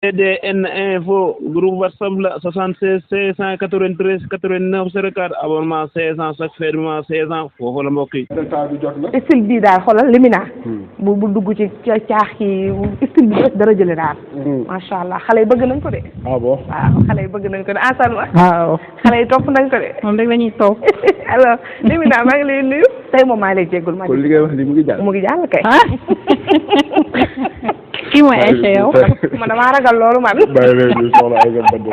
DN Info groupe WhatsApp la 76 693 89 04 abonnement 500 chaque fermement 500 foofu la mbokk yi. style bii daal xoolal limina bu dugg ci caax yi style bi rek dara jële daal. macha allah xale yi bëgg nañ ko de. ah bon waaw xale yi bëgg nañ ko de ensemble. waaw xale yi topp nañ ko de. moom rek la ñuy topp. alors limina maa ngi lay nuyu tey moom maa ngi lay jéggul. kon li ngay wax ni mu ngi jàll. mu ngi jàll kay. kii mooy Aïcha yow. man damaa ragal loolu man. bàyyi leen ñu soxla ay gambado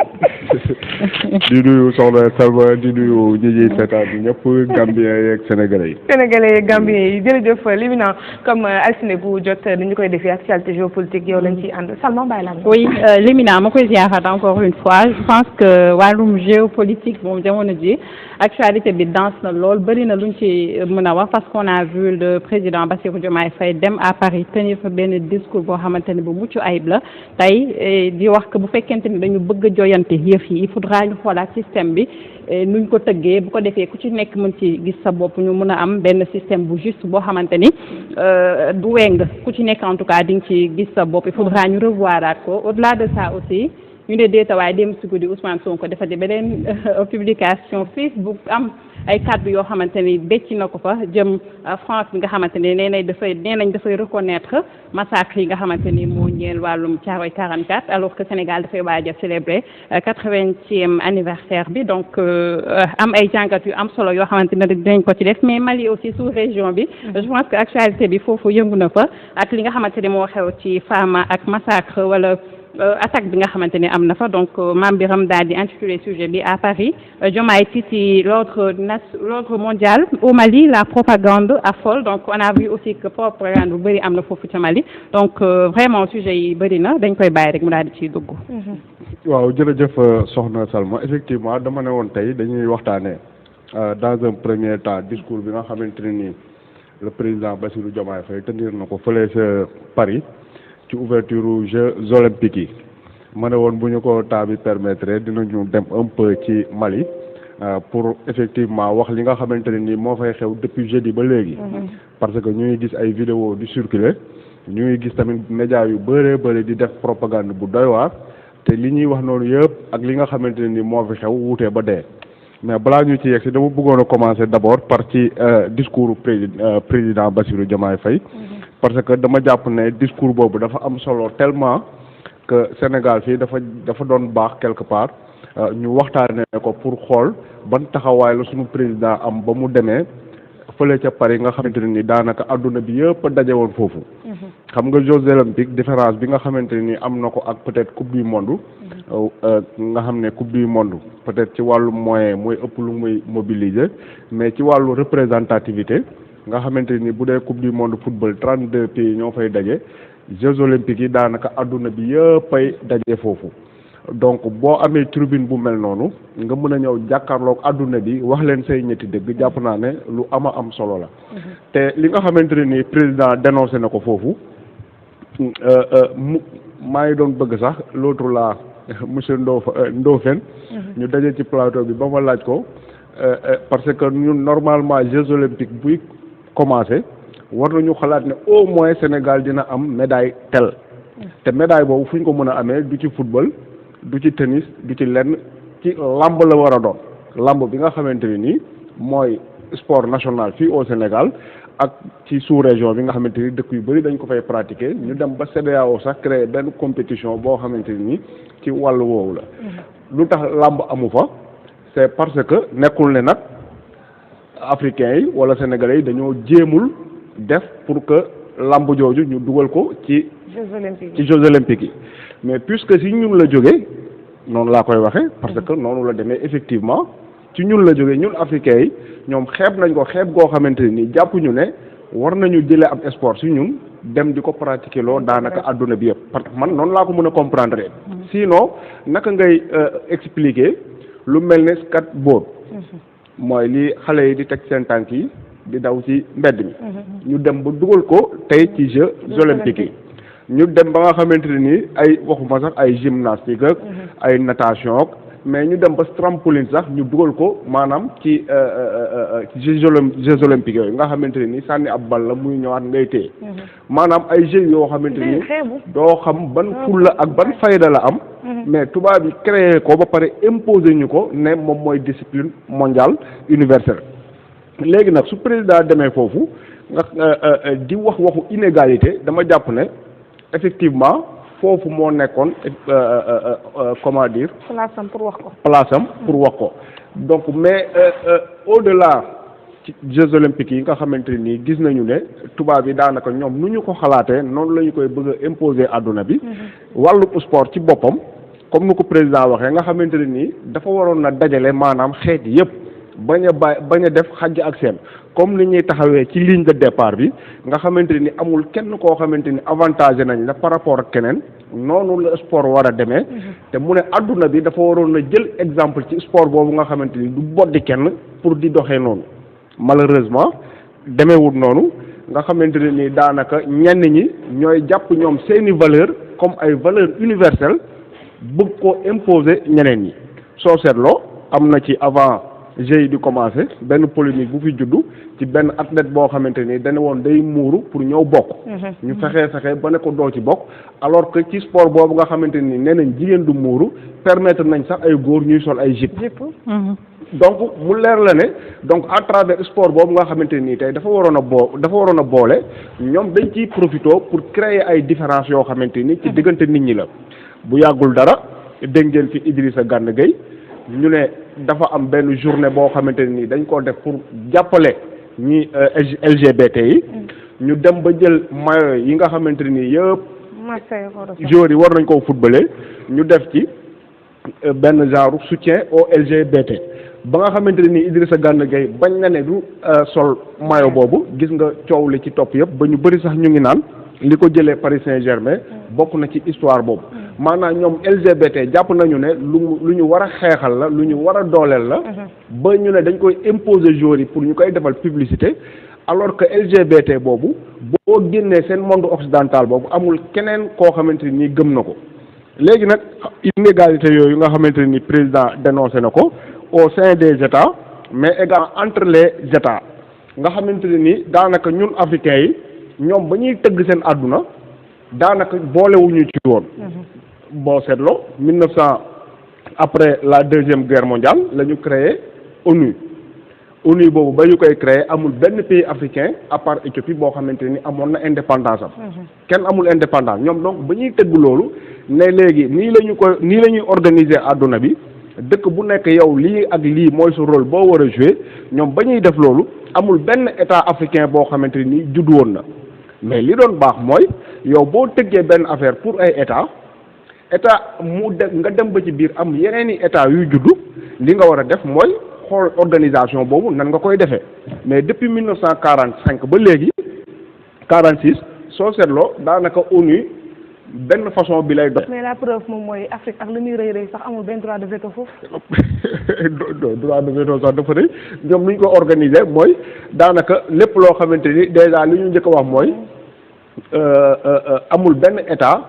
di nuyu soxna Salma di nuyu ñi ñuy seetaan bi ñëpp Gambien yeeg Sénégalais yi. Sénégalais yeeg Gambien yi jërëjëf Limina comme altine bu jot ni ñu koy defee actualité géopolitique yow lañ ciy ànd Salma bàyyi la. oui Limina ma koy ziarat encore une fois je pense que wàllum géopolitique moom jamono ji actualité bi danse na lool bëri na luñ ci mën a wax parce qu'on a vu le président Bassirou Diomaye Faye dem à Paris tenir fa benn discours boo xamante ne bu mucc ayib la tey di wax que bu fekkente ni dañu bëgg a joyante yëf yi il faudra ñu xoolaat système bi nuñ ko tëggee bu ko defee ku ci nekk mën ci gis sa bopp ñu mën a am benn système bu juste boo xamante ni du weng ku ci nekk en tout cas di nga ci gis sa bopp il faudra ñu revoiraat ko au-delà de ça aussi ñu ne déetawaay dem si guddi Ousmane Sonko dafa di beneen publication Facebook am ay kàddu yoo xamante ni becc na ko fa jëm France bi nga xamante ni nee nañ dafay reconnaître massacre yi nga xamante ni moo ñeel wàllum Thiaroye 44 alors que Sénégal dafay waaj a célébrer 80e anniversaire bi donc am ay jàngat yu am solo yoo xamante ne dinañ ko ci def mais Mali aussi sous région bi je pense que actualité bi foofu yëngu na fa ak li nga xamante ni moo xew ci Fama ak massacre wala attaque bi nga xamante ni am na fa donc Mame Birame daal di intitulé sujet bi à Paris Diomaye cite l'ordre mondial au Mali la propagande affole donc on a vu aussi que propagande bu bëri am na foofu ca Mali donc vraiment sujet yi bëri na dañ koy bàyyi rek mu daal di ciy dugg. waaw jërëjëf soxna Salma effectivement dama ne woon tey dañuy waxtaanee dans un premier temps discours bi nga xamante ne nii le président Bassirou Diomaye Faye tenir na ko fële sa Paris. ci ouverture Jeux olympiques yi ma ne woon bu ñu ko temps bi permettre dinañu dem un peu ci Mali pour effectivement wax li nga xamante ne nii moo fay xew depuis jeudi ba léegi parce que ñu ngi gis ay vidéo di circuler ñu ngi gis tamit média yu bëree bëri di def propagande bu doy waar te li ñuy wax noonu yëpp ak li nga xamante ne nii moo fi xew wuutee ba dee mais balaa ñu ci yegg si dama bëggoon a commencer d'abord par ci discours président Bassirou Diomaye Faye parce que dama jàpp ne discours boobu dafa am solo tellement que Sénégal fii dafa doon baax quelque part ñu waxtaanee ko pour xool ban taxawaay la suñu président am ba mu demee fële ca Paris nga xamante ne ni daanaka adduna bi yëpp a daje woon foofu. xam nga Jeux olympiques différence bi nga xamante ne ni am na ko ak peut-être coupe du monde. nga xam ne coupe du monde peut-être ci wàllu moyen mooy ëpp lu muy mobiliser mais ci wàllu représentativité. nga xamante ni bu dee coupe du monde football 32 pays ñoo fay daje Jeux olympiques yi daanaka adduna bi yëpp ay daje foofu donc boo amee tribune bu mel noonu nga mën a ñëw jàkkaarloog adduna bi wax leen say ñetti dëgg jàpp naa ne lu am solo la. te li nga xamante ne ni président dénoncé na ko foofu maa ngi doon bëgg sax l'autre là monsieur Ndofène ñu daje ci plateau bi ba ma laaj ko parce que ñun normalement Jeux olympiques buy commencé war nañu xalaat ne au moins Sénégal dina am médaille tel te médaille boobu fu ñu ko mën a amee du ci football du ci tennis du ci lenn ci lamb la war a doon lamb bi nga xamante ne nii mooy sport national fii au Sénégal ak ci sous-région bi nga xamante ni dëkk yu bëri dañ ko fay pratiquer ñu dem ba CEDEAO sax créer benn compétition boo xamante ni ci wàllu woowu la lu tax lamb amu fa c'est parce que nekkul ne nag africains yi wala sénégalais yi dañoo jéemul def pour que lamb jooju ñu dugal ko ci Jeux olympiques yi mais puisque si ñun la jógee noonu laa koy waxee parce que noonu la demee effectivement ci ñun la jógee ñun africains yi ñoom xeeb nañ ko xeeb goo xamante ni jàppuñu ne war nañu jëlee ab sport si ñun dem di ko pratiquer loo daanaka àdduna bi yëpp parce que man noonu laa ko mën a comprendre sinon naka ngay expliquer lu mel ne skateboard mooy li xale yi di teg seen tànk yi di daw ci mbedd mi ñu dem ba dugal ko tey ci Jeux olympiques yi ñu dem ba nga xamante ne nii ay waxuma sax ay gymnastique ak ay natation ak mais ñu dem ba trampoline sax ñu dugal ko maanaam ci Jeux olympiques yooyu nga xamante ne ni sànni ab bal la muy ñëwaat ngay téye maanaam ay jeux yoo xamante ni doo xam ban fulla ak ban fayda la am mais tubaab yi créé ko ba pare imposer ñu ko ne moom mooy discipline mondiale universelle léegi nag su président demee foofu nga di wax waxu inégalité dama jàpp ne effectivement foofu moo nekkoon comment dire place am pour wax ko donc mais au-delà ci Jeux olympiques yi nga xamante nii gis nañu ne tubaab yi daanaka ñoom nu ñu ko xalaatee noonu la ñu koy bëgg a imposer àdduna bi wàllu sport ci boppam comme ni ko président waxee nga xamante ne nii dafa waroon na dajale maanaam xeet yépp bañ a def xàjj ak seen comme ni ñuy taxawee ci ligne de départ bi nga xamante ni amul kenn koo xamante ni avantage nañ la par rapport ak keneen noonu la sport war a demee te mu ne adduna bi dafa waroon na jël exemple ci sport boobu nga xamante ni du boddi kenn pour di doxee noonu malheureusement demeewul noonu nga xamante ne ni daanaka ñenn ñi ñooy jàpp ñoom seeni valeur comme ay valeur universelle bëgg koo imposer ñeneen ñi soo seetloo am na ci avant Jeux yi di commencé benn polémique bu fi juddu ci benn athlète boo xamante ni dana woon day muuru pour ñëw bokk ñu fexe ba ne ko doo ci bokk alors que ci sport boobu nga xamante ni nee nañ jigéen du muuru permettre nañ sax ay góor ñuy sol ay jupe donc mu leer la ne donc à travers sport boobu nga xamante nii tey dafa waroon a boole ñoom dañ ciy profité pour créer ay différences yoo xamante ni ci diggante nit ñi la bu yàggul dara dégg ngeen fi Idrissa Gana Gueye ñu ne dafa am benn journée boo xamante ni dañ koo def pour jàppale ñi LGBT yi ñu dem ba jël maillot yi nga xamante ni yëpp joueurs yi war nañ koo footballé ñu def ci benn genre soutien au LGBT ba nga xamante ni Idrissa Gana Gueye bañ na ne du sol maillot boobu gis nga coow li ci topp yëpp ba ñu bëri sax ñu ngi naan li ko jëlee Paris Saint-Germain bokk na ci histoire boobu maanaam ñoom LGBT jàpp nañu ne lu ñu war a xeexal la lu ñu war a dooleel la ba ñu ne dañ koy imposer joueurs yi pour ñu koy defal publicité alors que LGBT boobu boo génnee seen monde occidental boobu amul keneen koo xamante ni gëm na ko léegi nag inégalité yooyu nga xamante ni président dénoncé na ko au sein des États mais également entre les États nga xamante ni daanaka ñun africains yi ñoom ba ñuy tëgg seen àdduna daanaka boolewuñu ci woon boo seetloo 1900 après la deuxième guerre mondiale la ñu créé ONU boobu ba ñu koy créé amul benn pays africain à part Éthiopie boo xamante ni amoon na indépendance am kenn amul indépendance ñoom donc ba ñuy tëgg loolu ne léegi nii la ñuy organiser àdduna bi dëkk bu nekk yow lii ak lii mooy sa rôle boo war a jouer ñoom ba ñuy def loolu amul benn état africain boo xamante ni juddu woon na mais li doon baax mooy yow boo tëggee benn affaire pour ay état nga dem ba ci biir am yeneen i état yuy juddu li nga war a def mooy xool organisation boobu nan nga koy defee mais depuis 1945 ba léegi 46 soo seetloo daanaka ONU benn façon bi lay dox. mais la preuve moom mooy Afrique ak li muy rëy sax amul benn droit de veto foofu. droit de veto sax dafa rëy ñoom lu ñu ko organiser mooy daanaka lépp loo xamante ni déjà li ñu njëkk a wax mooy amul benn état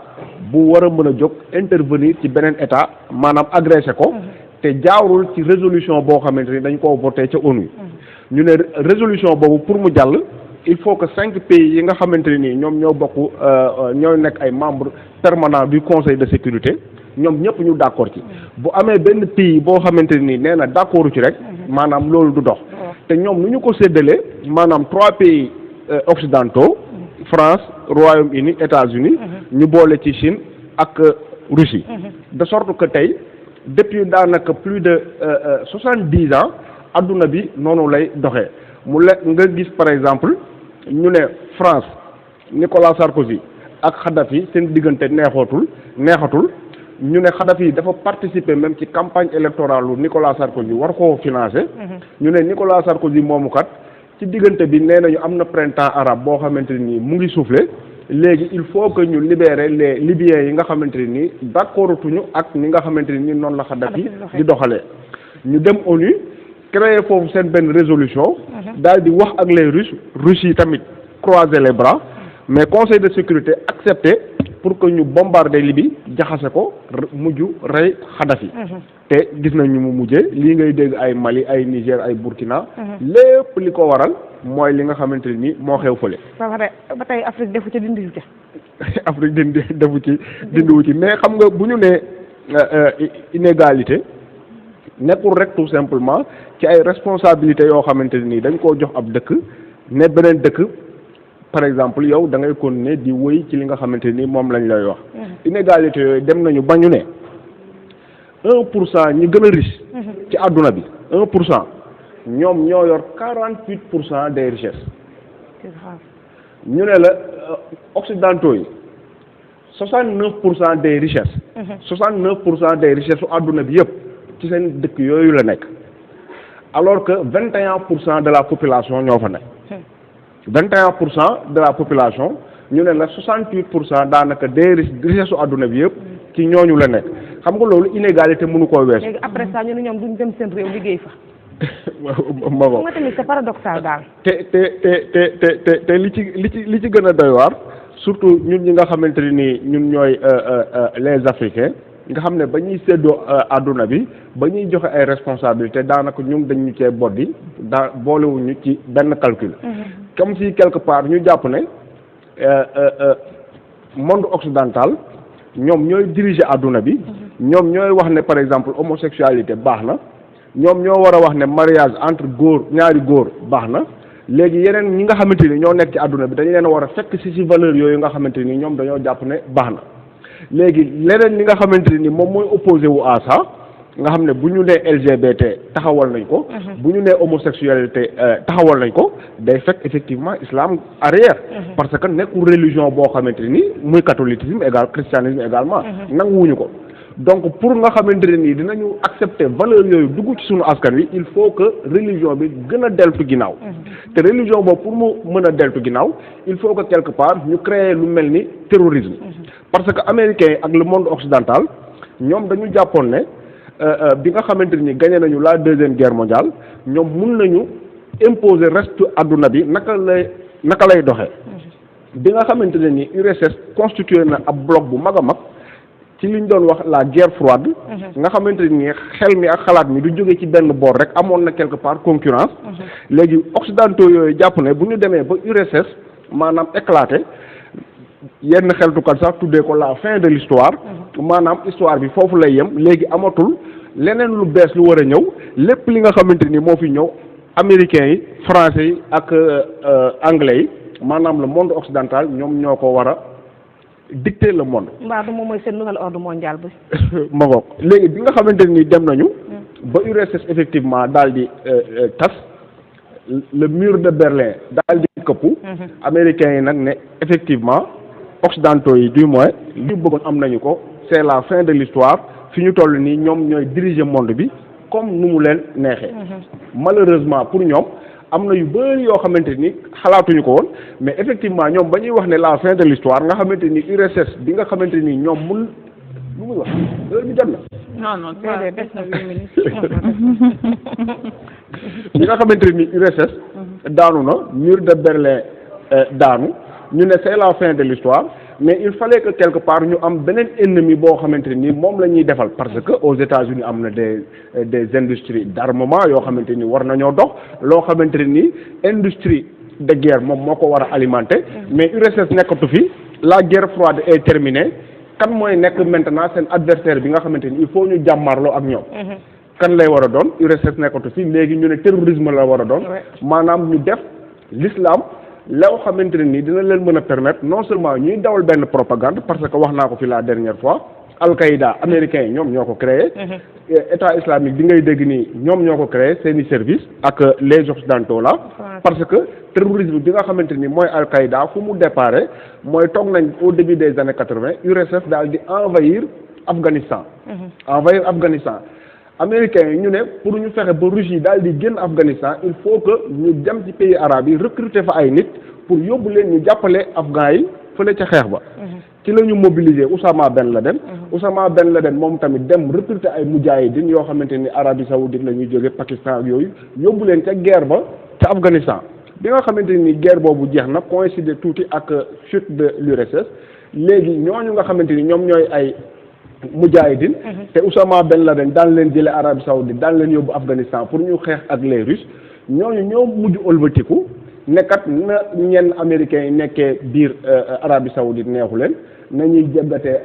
bu war a mën a jóg intervenir ci beneen état maanaam agressé ko te jaarul ci résolution boo xamante ni dañ koo voté ca ONU ñu ne résolution boobu pour mu jàll il faut que 5 pays yi nga xamante ne nii ñoom ñoo bokk ñooy nekk ay membres permanents du conseil de sécurité ñoom ñëpp ñu d'accord ci bu amee benn pays boo xamante ne nii nee na d'accordu ci rek maanaam loolu du dox te ñoom nu ñu ko séddalee maanaam 3 pays occidentaux France Royaume-Uni États-Unis ñu boole ci Chine ak Russie de sorte que tey depuis daanaka plus de 70 ans adduna bi noonu lay doxee mu nga gis par exemple ñu ne France Nicolas Sarkozy ak Kadhafi seen diggante neexatul ñu ne Kadhafi dafa participer même ci campagne électorale lu Nicolas Sarkozy war koo financer ñu ne Nicolas Sarkozy moomu kat ci diggante bi nee nañu am na printemps arabe boo xamante ni mu ngi soufflé léegi il faut que ñu libérer les Libyens yi nga xamante ni d'accordutuñu ak ni nga xamante ni noonu la Kadhafi di doxalee ñu dem ONU créer foofu seen benn résolution daal di wax ak les Russes yi tamit croiser les bras mais conseil de sécurité accepté pour que ñu bombarder Libye jaxase ko mujj rey Kadhafi te gis nañ ñu mu mujjee lii ngay dégg ay Mali ay Niger ay Burkina lépp li ko waral mooy li nga xamante ni moo xew fële. ba tey Afrique defu ci dindiwu ci. Afrique dindiwu ci mais xam nga bu ñu nee inégalité nekkul rek tout simplement ci ay responsabilités yoo xamante ni dañ koo jox ab dëkk ne beneen dëkk par exemple yow da ngay continuer di wëy ci li nga xamante ni moom lañ lay wax. inégalité yooyu dem nañu ba ñu ne 1% ñi gën a riche. ci àdduna bi 1% ñoom ñoo yor 48% des richesses. ñu ne la occidentaux yi 69% des richesses. 69% des richesses su àdduna bi yëpp ci seen dëkk yooyu la nekk alors que 21% de la population ñoo fa nekk. 21% de la population ñu ne la 68% daanaka des richesses su àdduna bi yëpp ci ñooñu la nekk xam nga loolu inégalité mënu koo weesu. léegi après ça ñu ne ñoom duñ dem seen réew liggéey fa. ma ko nga tamit c'est paradoxal daal. te li ci gën a doy waar surtout ñun ñi nga xamante ni ñun ñooy les Africains nga xam ne ba ñuy séddoo àdduna bi ba ñuy joxe ay responsabilités daanaka ñun dañu cee boddi boolewuñu ci benn calcul. comme si quelque part ñu jàpp ne monde occidental ñoom ñooy diriger àdduna bi ñoom ñooy wax ne par exemple homosexualité baax na ñoom ñoo war a wax ne mariage entre ñaari góor baax na léegi yeneen ñi nga xamante ni ñoo nekk ci àdduna bi dañu leen war a fekk ci valeur yooyu nga xamante ni ñoom dañoo jàpp ne baax na léegi leneen ñi nga xamante ni moom mooy opposé wu à ça nga xam ne bu ñu nee LGBT taxawal nañ ko. bu ñu nee homosexualité taxawal nañ ko day fekk effectivement islam arrière. parce que nekkul religion boo xamante ni muy catholicisme égal christianisme également. nanguwuñu ko donc pour nga xamante ne nii dinañu accepter valeur yooyu dugg ci suñu askan wi il faut que religion bi gën a deltu ginnaaw. te religion boobu pour mu mën a deltu ginnaaw il faut que quelque part ñu créer lu mel ni terrorisme. parce que américains yi ak le monde occidental ñoom dañu jàppoon ne. bi nga xamante ni gagné nañu la deuxième guerre mondiale ñoom mun nañu imposer reste adduna bi naka lay doxee bi nga xamante ne ni URSS constitué na ab bloc bu mag a mag ci li ñu doon wax la guerre froide nga xamante ni xel mi ak xalaat mi du jóge ci benn boor rek amoon na quelque part concurrence léegi occidentaux yooyu jàpp ne bu ñu demee ba URSS maanaam éclaté yenn xeltukat sax tuddee ko la fin de l'histoire maanaam histoire bi foofu lay yem léegi amatul leneen lu bees lu war a ñëw lépp li nga xamante ni moo fi ñëw américains yi français yi ak anglais yi maanaam le monde occidental ñoom ñoo ko war a dicter le monde. mbaa du moom mooy seen nouvel ordre mondial bi. ma ngoog léegi bi nga xamante ni dem nañu. ba URSS effectivement daal di tas le mur de Berlin daal di këppu. américains yi nag ne effectivement. occidentaux yi du moins li ñu bëggoon am nañu ko c'est la fin de l'histoire fi ñu toll nii ñoom ñooy diriger monde bi comme nu mu leen neexee malheureusement pour ñoom am na yu bëri yoo xamante ni xalaatuñu ko woon mais effectivement ñoom ba ñuy wax ne la fin de l'histoire nga xamante ni URSS bi nga xamante ni ñoom mun lu muy wax heure bi dem na non des na 8 minutes bi nga xamante ni URSS daanu na mur de Berlin daanu ñu ne c'est la fin de l'histoire mais il fallait que quelque part ñu am beneen ennemi boo xamante ni moom la ñuy defal parce que aux États-Unis am na des industries d'armement yoo xamante ni war nañoo dox loo xamante ni industrie de guerre moom moo ko war a alimenter mais URSS nekkatu fi la guerre froide est terminée kan mooy nekk maintenant seen adversaire bi nga xamante ni il faut ñu jàmmarloo ak ñoom kan lay war a doon URSS nekkatu fi léegi ñu ne terrorisme la war a doon maanaam ñu def l'islam loo xamante ne nii dina leen mën a permettre non seulement ñuy dawal benn propagande parce que wax naa ko fi la dernière fois Al-Qaïda américains yi ñoom ñoo ko créé état islamique bi ngay dégg nii ñoom ñoo ko créé seeni service ak les occidentaux là parce que terrorisme bi nga xamante ni mooy Al-Qaïda fu mu déparé mooy toog nañ au début des années 80 URSS daal di envahir Afghanistan américains yi ñu ne pour ñu fexe ba Russie yi daal di génn Afghanistan il faut que ñu dem ci pays arabes yi recruter fa ay nit pour yóbbu leen ñu jàppale afghans yi fële ca xeex ba ci la ñu mobiliser Oussama Ben Laden moom tamit dem recruter ay mujahidin yoo xamante ni Arabie Saoudite la ñuy jóge Pakistan ak yooyu yóbbu leen ca guerre ba ca Afghanistan bi nga xamante ni guerre boobu jeex na coïncider tuuti ak chute de l'URSS léegi ñooñu nga xamante ni ñoom ñooy ay mujahidin te Oussama Ben Laden daan leen jële Arabie Saoudite daan leen yóbbu Afghanistan pour ñu xeex ak les Russes ñooñu ñoo mujj ëlbatiku nekkat na ñenn américains yi nekkee biir Arabie Saoudite neexu leen nañuy jëggatee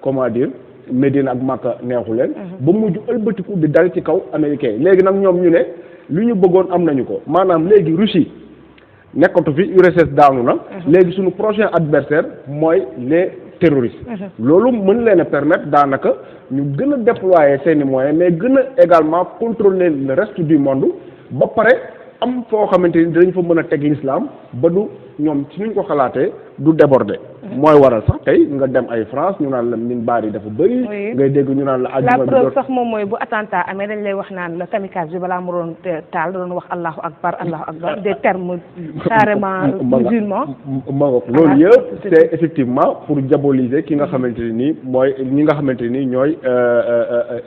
comment dire Médine ak Makka neexu leen ba mujj ëlbatiku di dal ci kaw américains yi léegi nag ñoom ñu ne lu ñu bëggoon am nañu ko maanaam léegi Russie nekkatu fi URSS daanu na léegi suñu prochain adversaire mooy les terroristes loolu mën leen a permettre daanaka ñu gën a déployer seeni moyens mais gën a également contrôler le reste du monde ba pare am foo xamante ni dinañ fa mën a teg l'islam ba du ñoom ci nuñ ko xalaatee du déborder mooy waral sax tey nga dem ay France ñu naan la minbaar yi dafa bëri ngay dégg ñu naan la la preuve sax moom mooy bu attentat amee dañ lay wax naan la kamikaze bi balaa mu doon taal doon wax allahu akbar des termes carrément musulmans loolu yëpp c'est effectivement pour diaboliser ki nga xamante ni mooy ñi nga xamante ni ñooy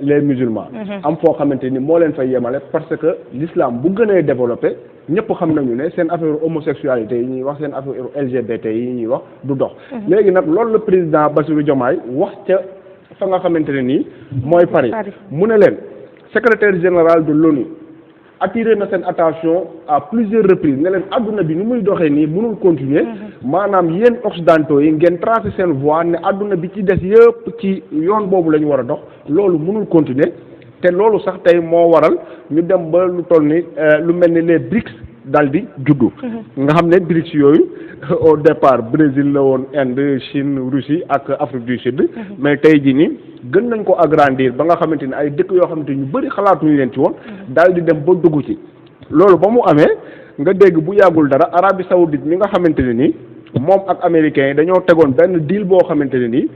les musulmans am foo xamante ni moo leen fay yemale parce que l'islam bu gënee développé ñëpp xam nañu ne seen affaire homosexualité yi ñuy wax seen affaire LGBT yi ñuy wax du dox léegi nag loolu la président Bassirou Diomaye wax ca fa nga xamante ne nii mooy Paris mu ne leen secrétaire général de l'ONU attiré na seen attention à plusieurs reprises ne leen adduna bi ni muy doxee nii mënul continuer maanaam yéen occidentaux yi ngeen tracé seen voie ne adduna bi ci des yëpp ci yoon boobu la ñu war a dox loolu mënul continuer te loolu sax tey moo waral ñu dem ba lu toll ni lu mel ni les BRICS daal di juddu nga xam ne BRICS yooyu au départ Brésil la woon Inde Chine Russie ak Afrique du Sud mais tey jii nii gën nañ ko agrandir ba nga xamante ni ay dëkk yoo xamante ñu bëri xalaatuñu leen ci woon daal di dem ba dugg ci loolu ba mu amee nga dégg bu yàggul dara Arabie Saoudite mi nga xamante ne ni moom ak américains yi dañoo tegoon benn deal boo xamante ne nii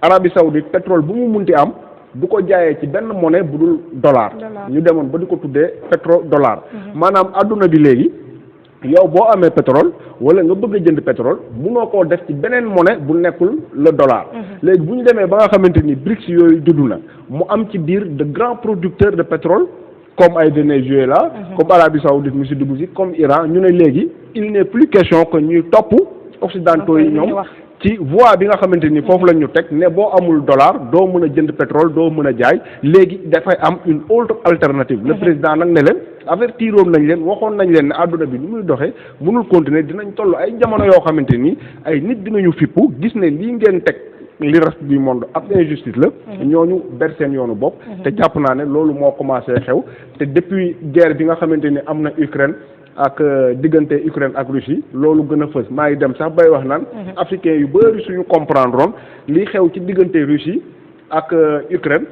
Arabie Saoudite pétrole bu mu munti am du ko jaayee ci benn monnaie bu dul dollar ñu demoon ba di ko tuddee pétrodollar maanaam adduna bi léegi yow boo amee pétrole wala nga bëgg a jënd pétrole munoo koo def ci beneen monnaie bu nekkul le dollar léegi bu ñu demee ba nga xamante ni BRICS yooyu dudd na mu am ci biir de grands producteurs de pétrole comme ay Venezuela comme Arabie Saoudite mu si dugg si comme Iran ñu ne léegi il n'est plus question que ñuy topp occidentaux yi ñoom ci voie bi nga xamante ni foofu la ñu teg ne boo amul dollar doo mën a jënd pétrole doo mën a jaay léegi dafay am une autre alternative le président nag ne leen avertiroon nañ leen waxoon nañ leen ne àdduna bi ni muy doxee mënul continuer dinañ toll ay jamono yoo xamante ni ay nit dinañu fippu gis ne lii ngeen teg li reste du monde ab injustice la ñooñu ber seen yoonu bopp te jàpp naa ne loolu moo commencé xew te depuis guerre bi nga xamante ni am na Ukraine ak diggante Ukraine ak Russie loolu gën a fës maa ngi dem sax bay wax naan africains yu bëri suñu comprendre woon li xew ci diggante Russie ak Ukraine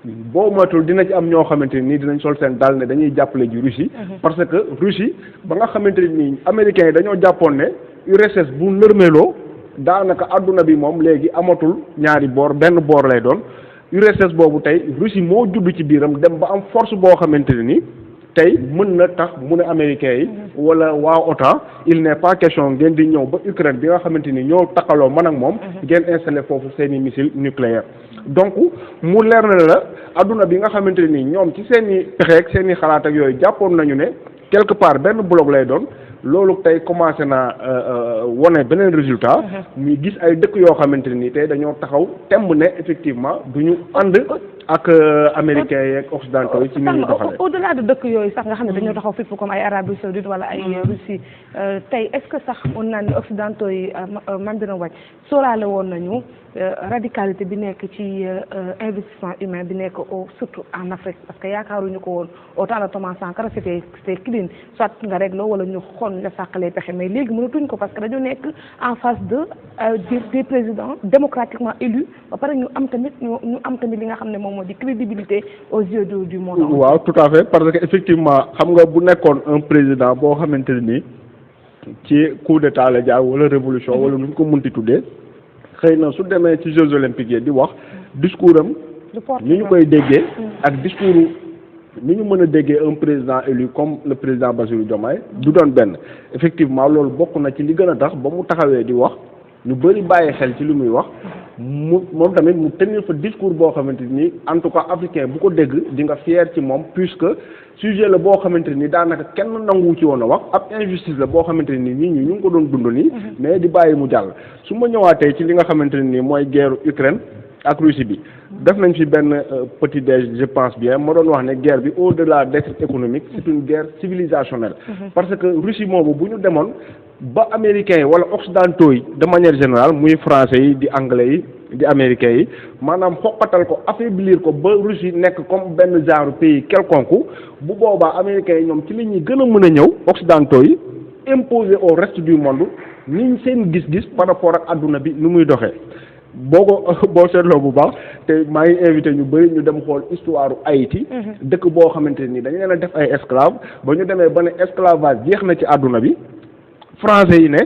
boo moytul dina ci am ñoo xamante ni dinañ sol seen dal ne dañuy jàppale ji Russie parce que Russie ba nga xamante ni américains yi dañoo jàppoon ne URSS bu nërmeeloo daanaka adduna bi moom léegi amatul ñaari boor benn boor lay doon URSS boobu tey Russie moo judd ci biiram dem ba am force boo xamante ne ni tey mën na tax mu ne américains yi wala waa OTAN il n'est pas question ngeen di ñëw ba Ukraine bi nga xamante ni ñoo takkaloo man ak moom ngeen installé foofu seeni missile nucléaire donc mu leer na la adduna bi nga xamante ni ñoom ci seeni pexeek seeni xalaat ak yooyu jàppoon nañu ne quelque part benn bloc lay doon loolu tey commencé na wone beneen résultat muy gis ay dëkk yoo xamante ni tey dañoo taxaw temb ne effectivement duñu ànd ak américains yeeg occidentaux yi ci ni ñuy doxalee. au-delà de dëkk yooyu sax nga xam ne dañoo taxaw fépp comme ay Arabie Saoudite wala ay Russie tey est-ce que sax mën naa ne occidentaux yi man dina wàcc sóoraale woon nañu radicalité bi nekk ci investissement humain bi nekk surtout en Afrique parce que yaakaaruñu ko woon au temps de Thomas Sankara c'était clean soit nga réglé wala ñu xool nga sàqalee pexe mais léegi mënatuñ ko parce que dañoo nekk en face de des présidents démocratiquement élus ba pare ñu am tamit li nga xam ne moom moo di crédibilité aux yeux du monde. waaw tout à fait parce que effectivement xam nga bu nekkoon un président boo xamante ne nii ci coup d'état la jaar wala révolution wala nu ñu ko munti tuddee xëy na su demee ci Jeux olympiques yi di wax discours am ni ñu koy déggee ak discours ni ñu mën a déggee un président élu comme le président Bassirou Diomaye du doon benn effectivement loolu bokk na ci li gën a tax ba mu taxawee di wax ñu bëri bàyyi xel ci li muy wax moom tamit mu tenir fa discours boo xamante ni en tout cas africain bu ko dégg di nga fier ci moom puisque sujet la boo xamante ni daanaka kenn nangu ci woon a wax ab injustice la boo xamante ni nit ñi ñu ngi ko doon dund nii mais di bàyyi mu jàll su ma ñëwaatee ci li nga xamante ni mooy guerre Ukraine ak Russie bi def nañ fi benn petit déj je pense bien ma doon wax ne guerre bi au-delà d'être économique c'est une guerre civilisationnelle parce que Russie moomu bu ñu demoon ba américains yi wala occidentaux yi de manière générale muy français yi di anglais yi di américains yi maanaam xoqatal ko affaiblir ko ba Russie nekk comme benn genre pays quelconque bu boobaa américains yi ñoom ci li ñuy gën a mën a ñëw occidentaux yi imposer au reste du monde niñ seen gis-gis par rapport ak adduna bi nu muy doxee boo seetloo bu baax te maa ngi invité ñu bëri ñu dem xool histoire Haïti dëkk boo xamante ni dañu leen a def ay esclave ba ñu demee ba ne esclavage jeex na ci àdduna bi français yi ne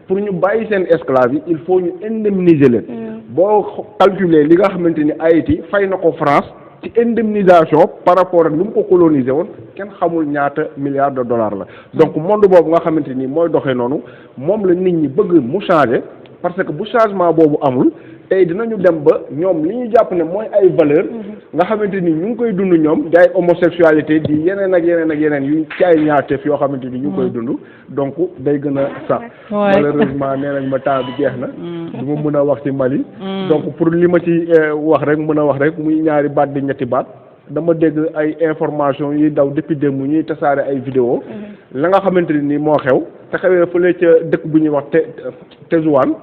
pour ñu bàyyi seen esclave yi il faut ñu indemniser leen boo calculer li nga xamante ni Haïti fay na ko France ci indemnisation par rapport ak lu mu ko colonisé woon kenn xamul ñaata milliards de dollars la donc monde boobu nga xamante ni mooy doxee noonu moom la nit ñi bëgg mu changer parce que bu changement boobu amul tey dinañu dem ba ñoom li ñu jàpp ne mooy ay valeur nga xamante ni ñu ngi koy dund ñoom di ay homosexualité di yeneen ak yeneen ak yeneen yu ci ay ñaawteef yoo xamante ni ñu ngi koy dund donc day gën a sax malheureusement nee nañ ma temps bi jeex na du ma mën a wax ci Mali donc pour li ma ci wax rek mën a wax rek muy ñaari baat di ñetti baat dama dégg ay information yuy daw depuis démb ñuy tasaare ay vidéo la nga xamante ni moo xew te xewee fële ca dëkk bu ñuy wax Tézouane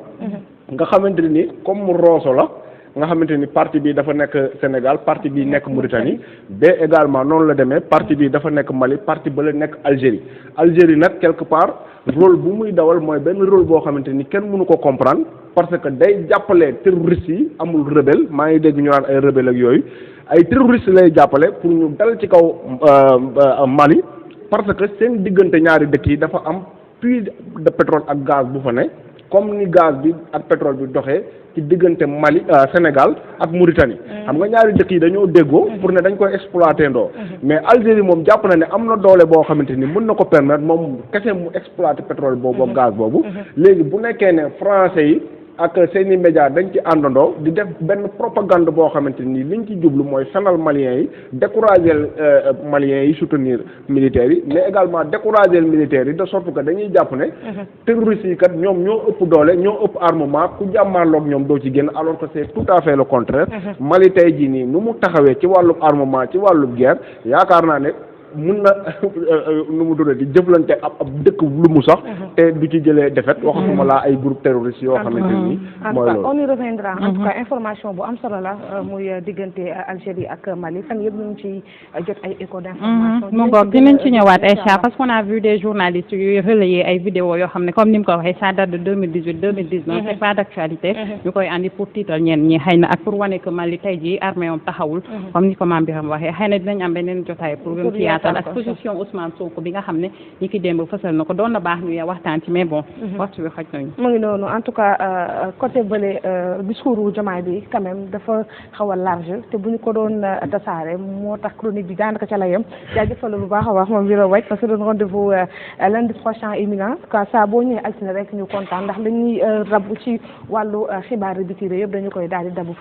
nga xamante ni comme mu Rosso la nga xamante ni parti bi dafa nekk Sénégal parti bi nekk Mauritanie ba également noonu la demee parti bi dafa nekk Mali parti ba la nekk Algérie nag quelque part rôle bu muy dawal mooy benn rôle boo xamante ni kenn mënu ko comprendre parce que day jàppale terroristes yi amul rebelle maa ngi dégg ñu naan ay rebelle ak yooyu ay terroristes lay jàppale pour ñu dal ci kaw Mali parce que seen diggante ñaari dëkk yi dafa am puits de pétrole ak gaz bu fa ne comme ni gaz bi ak pétrole bi doxee ci diggante Mali Sénégal ak Mauritanie xam nga ñaari dëkk yi dañoo déggoo pour ne dañ koy exploiter ndoo mais Algérie moom jàpp na ne am na doole boo xamante ni mën na ko permettre moom kese mu exploiter pétrole boobu ak gaz boobu léegi bu nekkee ne français yi ak seeni médias dañ ci àndandoo di def benn propagande boo xamante ni liñ ci jublu mooy fenal maliens yi décourager maliens yi soutenir militaires yi mais également décourager militaires yi de sorte que dañuy jàpp ne terroristes yi kat ñoom ñoo ëpp doole ñoo ëpp armement ku jàmmaarloog ñoom doo ci génn alors que c'est tout à fait le contraire Mali tey jii nii nu mu taxawee ci wàllum armement ci wàllum guerre yaakaar naa ne mun na nu mu tuddee di jëflante ab dëkk lu mu sax te du ci jëlee défaite waxatuma laa ay groupe terroriste yoo xamante ni mooy loolu. on y reviendra en tout cas information bu am solo la muy diggante Algérie ak Mali fan yëpp ñu ngi ci jot ay écho d'information. mu ngoog dinañ ci ñëwaat Aïcha parce qu'on a vu des journalistes yuy relayer ay vidéos yoo xam ne comme ni mu ko waxee ça date de 2018 2019 c'est pas d'actualité ñu koy andi pour tiital ñenn ñi xëy na ak pour wane que Mali tey jii armée moom taxawul comme ni ko maam bi xam waxee xëy na dinañ am beneen jotaay pour gën ci ak position Ousmane Sonko bi nga xam ne ñi ki démb fësal na ko doon na baax ñu waxtaan ci mais bon waxtu bi xoj nañu mu ngi noonu en tout cas côté bële discours Diomaye bi quand même dafa xaw a large te bu ñu ko doon tasaare moo tax chronique bi daanaka ca la yem jaajëfal bu baax a wax moom Biro Waj parce que doon rendez-vous lundi prochain imminent quoi ça boo ñëwee altine rek ñu kontaan ndax dañuy rabu ci wàllu xibaar bi ci réew yëpp dañu koy daal di dabu